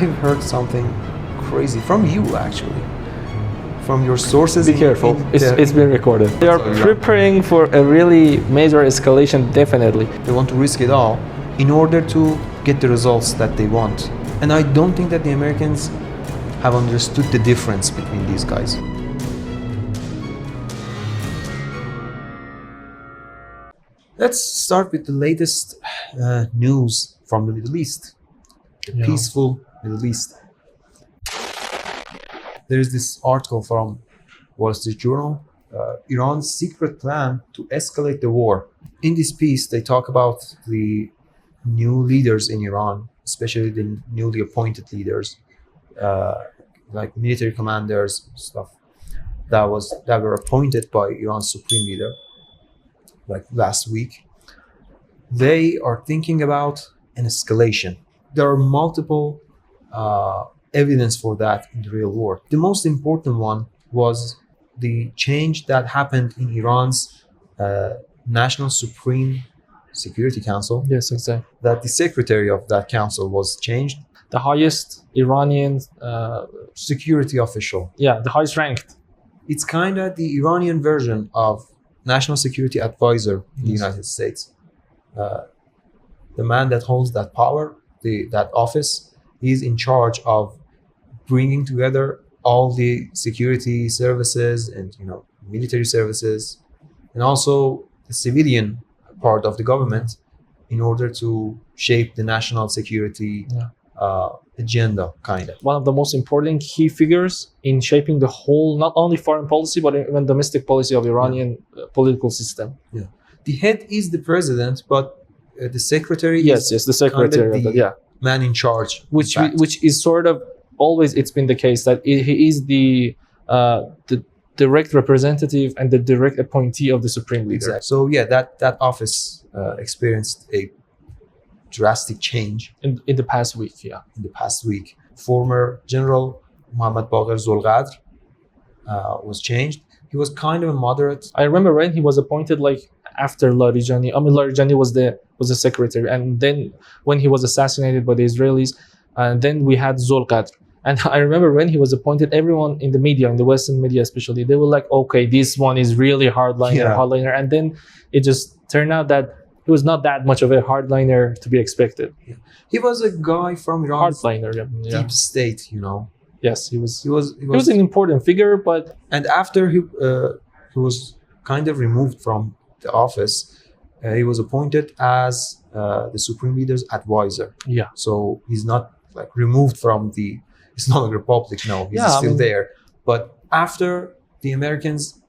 I've heard something crazy from you, actually. From your sources. Be careful, it's been recorded. They are preparing for a really major escalation, definitely. They want to risk it all in order to get the results that they want. And I don't think that the Americans have understood the difference between these guys. Let's start with the latest news from the Middle East, the peaceful Middle East. There is this article from Wall Street Journal, Iran's secret plan to escalate the war. In this piece, they talk about the new leaders in Iran, especially the newly appointed leaders, like military commanders, stuff that were appointed by Iran's supreme leader, like last week. They are thinking about an escalation. There are multiple evidence for that in the real world. The most important one was the change that happened in Iran's National Supreme Security Council. Yes, exactly. That the secretary of that council was changed. The highest Iranian security official. Yeah, the highest ranked. It's kind of the Iranian version of National Security Advisor in the United States. The man that holds that power, that office, is in charge of bringing together all the security services and military services, and also the civilian part of the government, in order to shape the national security agenda, kind of. One of the most important key figures in shaping the whole, not only foreign policy, but even domestic policy of Iranian political system. Yeah, the head is the president, but the secretary yes, the secretary kind of the man in charge. Which is sort of always, it's been the case that he is the direct representative and the direct appointee of the supreme leader. Exactly. So yeah, that office experienced a drastic change in the past week. Yeah, in the past week, former General Mohammad Zolqadr was changed. He was kind of a moderate. I remember when he was appointed, like after Larijani. I mean, Larijani was the secretary, and then when he was assassinated by the Israelis, and then we had Zolqadr. And I remember when he was appointed, everyone in the media, in the Western media especially, they were like, okay, this one is really hardliner. And then it just turned out that he was not that much of a hardliner to be expected. Yeah. He was a guy from Iran's hardliner, deep state, Yes, he was an important figure, but... And after he was kind of removed from the office, he was appointed as the supreme leader's advisor. Yeah. So he's not like removed from the Islamic Republic. No, he's still there. But after the Americans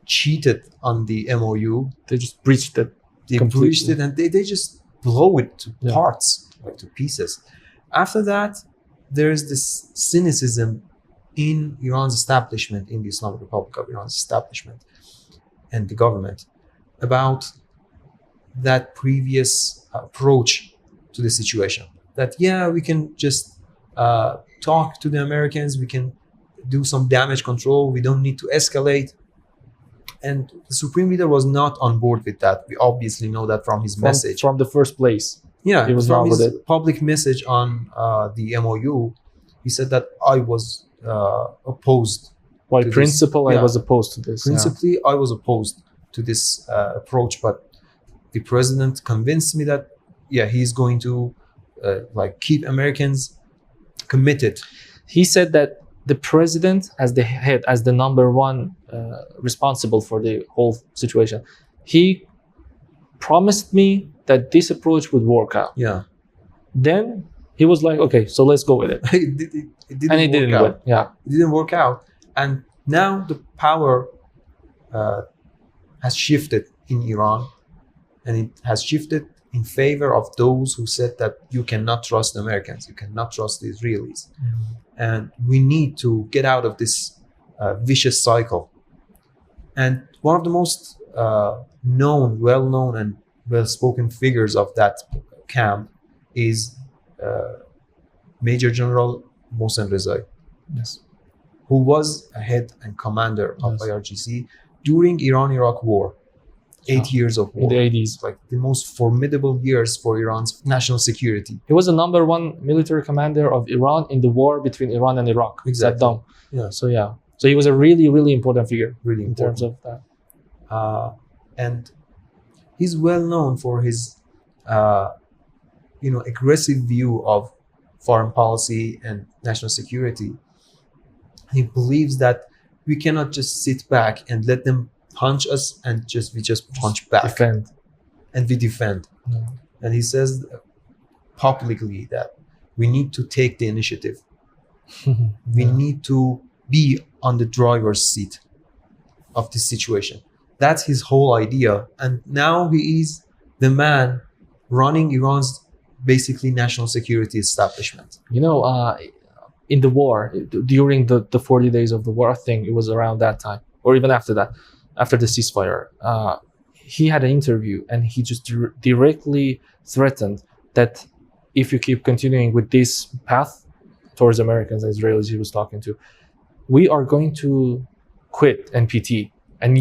cheated on the MOU, they just breached it. They breached it, and they just blow it to parts, like to pieces. After that, there is this cynicism in Iran's establishment, in the Islamic Republic of Iran's establishment and the government, about that previous approach to the situation. That we can just talk to the Americans, we can do some damage control, we don't need to escalate. And the supreme leader was not on board with that. We obviously know that from his message. From the first place. Yeah, he was from not his with it. Public message on the MOU, he said that I was opposed. By principle, I was opposed to this. Principally, I was opposed to this approach, but the president convinced me that he's going to keep Americans committed. He said that the president, as the head, as the number one responsible for the whole situation, he promised me that this approach would work out. Yeah. Then he was like, okay, so let's go with it. It didn't work out. It didn't work out. And now the power has shifted in Iran, and it has shifted in favor of those who said that you cannot trust the Americans, you cannot trust the Israelis. Mm-hmm. And we need to get out of this vicious cycle. And one of the most well-known and well-spoken figures of that camp is Major General Mohsen Rezaei, who was a head and commander of IRGC during Iran-Iraq war. 8 years of in the war. 80s. Like the most formidable years for Iran's national security. He was the number one military commander of Iran in the war between Iran and Iraq. Exactly. Saddam. Yeah. So he was a really, really important figure Really in terms important. of that. And he's well known for his aggressive view of foreign policy and national security. He believes that we cannot just sit back and let them punch us and we just punch back. Defend. And we defend. Yeah. And he says publicly that we need to take the initiative. We need to be on the driver's seat of this situation. That's his whole idea. And now he is the man running Iran's basically national security establishment. In the war, during the 40 days of the war, I think it was around that time, or even after that, after the ceasefire, he had an interview and he just directly threatened that if you keep continuing with this path towards Americans and Israelis he was talking to, we are going to quit NPT. And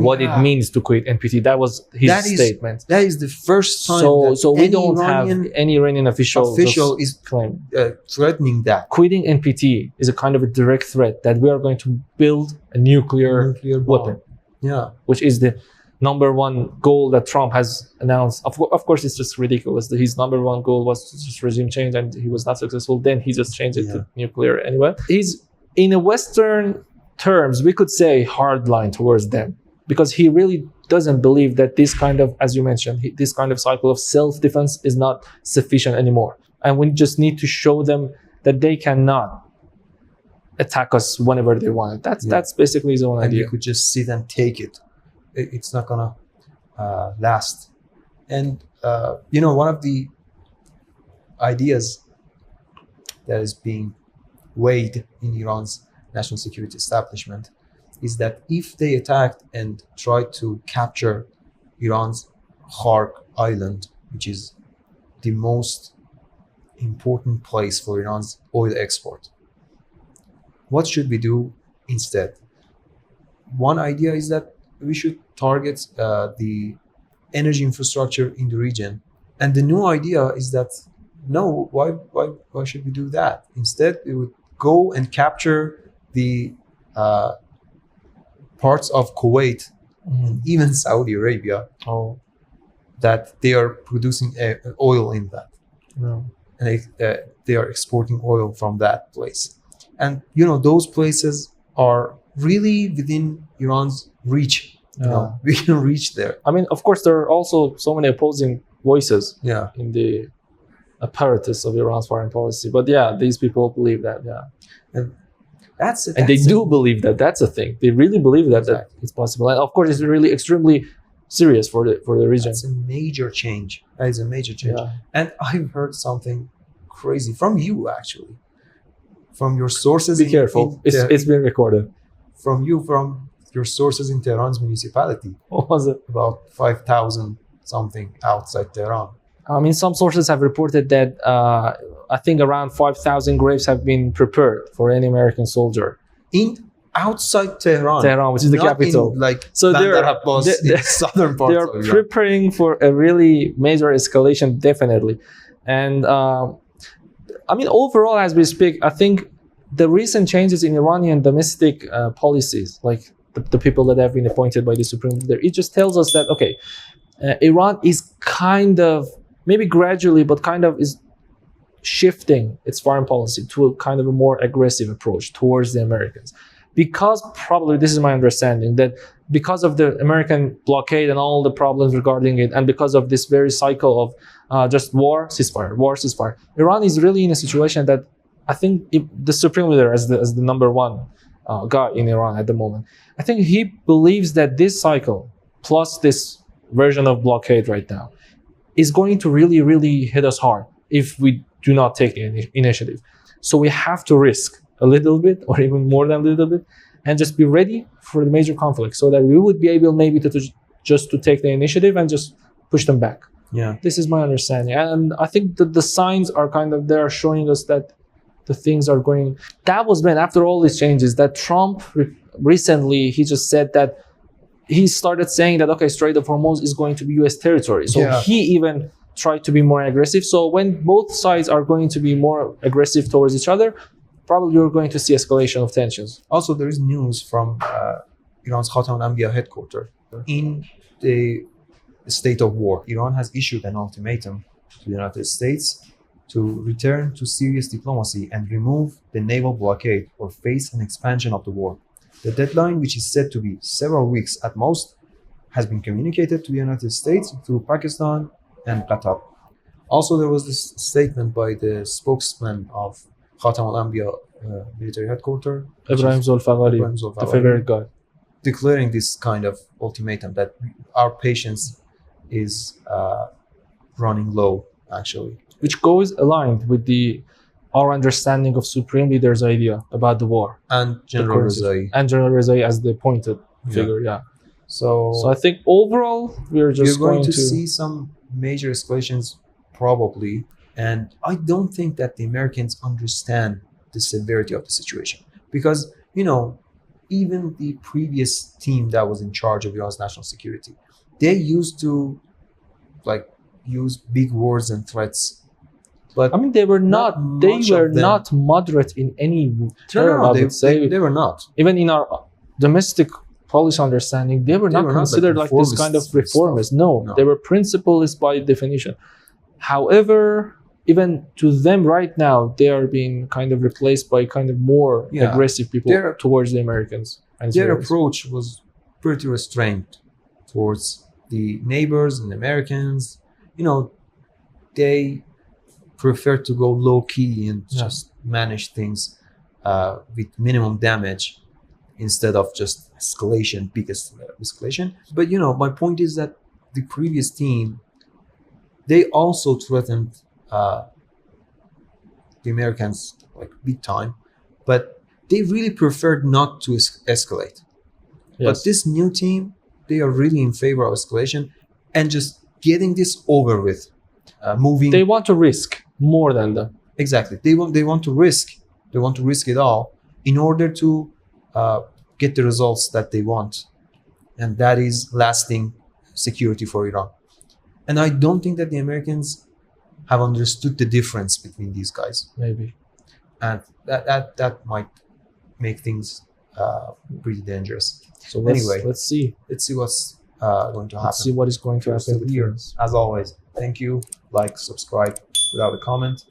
what it means to quit NPT. That was his statement. That is the first time so we don't have any Iranian official is claim. Threatening that. Quitting NPT is a kind of a direct threat that we are going to build a nuclear weapon. Yeah. Which is the number one goal that Trump has announced. Of course, it's just ridiculous. His number one goal was just regime change and he was not successful. Then he just changed it to nuclear anyway. He's in a Western terms, we could say hardline towards them because he really doesn't believe that this kind of, as you mentioned, this kind of cycle of self-defense is not sufficient anymore. And we just need to show them that they cannot attack us whenever they want. That's basically his own idea. You could just sit and take it. It's not gonna last. And one of the ideas that is being weighed in Iran's national security establishment is that if they attacked and tried to capture Iran's Kharg island, which is the most important place for Iran's oil export, what should we do instead? One idea is that we should target the energy infrastructure in the region. And the new idea is that no, why should we do that? Instead, we would go and capture the parts of Kuwait and even Saudi Arabia that they are producing oil in that. And they are exporting oil from that place. And those places are really within Iran's reach. We can reach there. I mean, of course, there are also so many opposing voices in the apparatus of Iran's foreign policy. But these people believe that. And they do believe that. That's a thing. They really believe that it's possible. And of course, it's really extremely serious for the region. That's a major change. That is a major change. And I've heard something crazy from you, actually. From your sources. Be careful. It's being recorded. From your sources in Tehran's municipality. What was it? About 5,000 something outside Tehran. I mean, some sources have reported that I think around 5,000 graves have been prepared for any American soldier. Outside Tehran, which is the capital. So they're southern parts. They are preparing for a really major escalation, definitely. And I mean, overall, as we speak, I think the recent changes in Iranian domestic policies, like the people that have been appointed by the Supreme Leader, it just tells us that, okay, Iran is kind of, maybe gradually, but kind of is shifting its foreign policy to a kind of a more aggressive approach towards the Americans. Because probably, this is my understanding, that because of the American blockade and all the problems regarding it, and because of this very cycle of just war, ceasefire, Iran is really in a situation that I think the Supreme Leader, as the number one guy in Iran at the moment, I think he believes that this cycle, plus this version of blockade right now, is going to really, really hit us hard if we do not take the initiative. So we have to risk a little bit, or even more than a little bit, and just be ready for the major conflict so that we would be able maybe to take the initiative and just push them back. This is my understanding. And I think that the signs are kind of there showing us that the things are going. That was when, after all these changes, that Trump recently, he just said that he started saying that okay, Strait of Hormuz is going to be U.S. territory. So Yeah. he even tried to be more aggressive. So when both sides are going to be more aggressive towards each other, probably you're going to see escalation of tensions. Also, there is news from Iran's Khatam al-Anbiya headquarters. In the state of war, Iran has issued an ultimatum to the United States to return to serious diplomacy and remove the naval blockade or face an expansion of the war. The deadline, which is said to be several weeks at most, has been communicated to the United States through Pakistan and Qatar. Also, there was this statement by the spokesman of Khatam al-Anbiya military headquarters, Ibrahim Zulfaghari, Ibrahim the Zulfaghari, favorite guy. declaring this kind of ultimatum that our patience is running low, actually. Which goes aligned with our understanding of supreme leader's idea about the war. And General Rezaei. And General Rezaei as the appointed figure, yeah. So I think overall, we're just going to see some major escalations, probably. And I don't think that the Americans understand the severity of the situation. Because, even the previous team that was in charge of Iran's national security, they used to use big words and threats. But I mean, they were not moderate in any term, I would say. They were not. Even in our domestic policy understanding, they were not considered like this kind of reformists. No, they were principalists by definition. However, even to them right now, they are being kind of replaced by kind of more aggressive people towards the Americans. And their approach was pretty restrained towards the neighbors and the Americans. They prefer to go low key and just manage things with minimum damage instead of just escalation, biggest escalation. But my point is that the previous team, they also threatened the Americans big time, but they really preferred not to escalate. Yes. But this new team, they are really in favor of escalation and just getting this over with. Moving. They want to risk more than them. Exactly. They want to risk. They want to risk it all in order to get the results that they want, and that is lasting security for Iran. And I don't think that the Americans have understood the difference between these guys. Maybe, and that might make things pretty dangerous. So let's see what's going to happen. Let's see what is going to happen here. As always, thank you. Like, subscribe without a comment.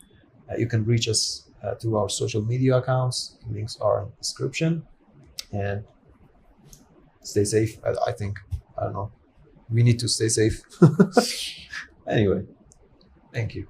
You can reach us through our social media accounts. Links are in the description. And stay safe. I think. I don't know. We need to stay safe. Anyway, thank you.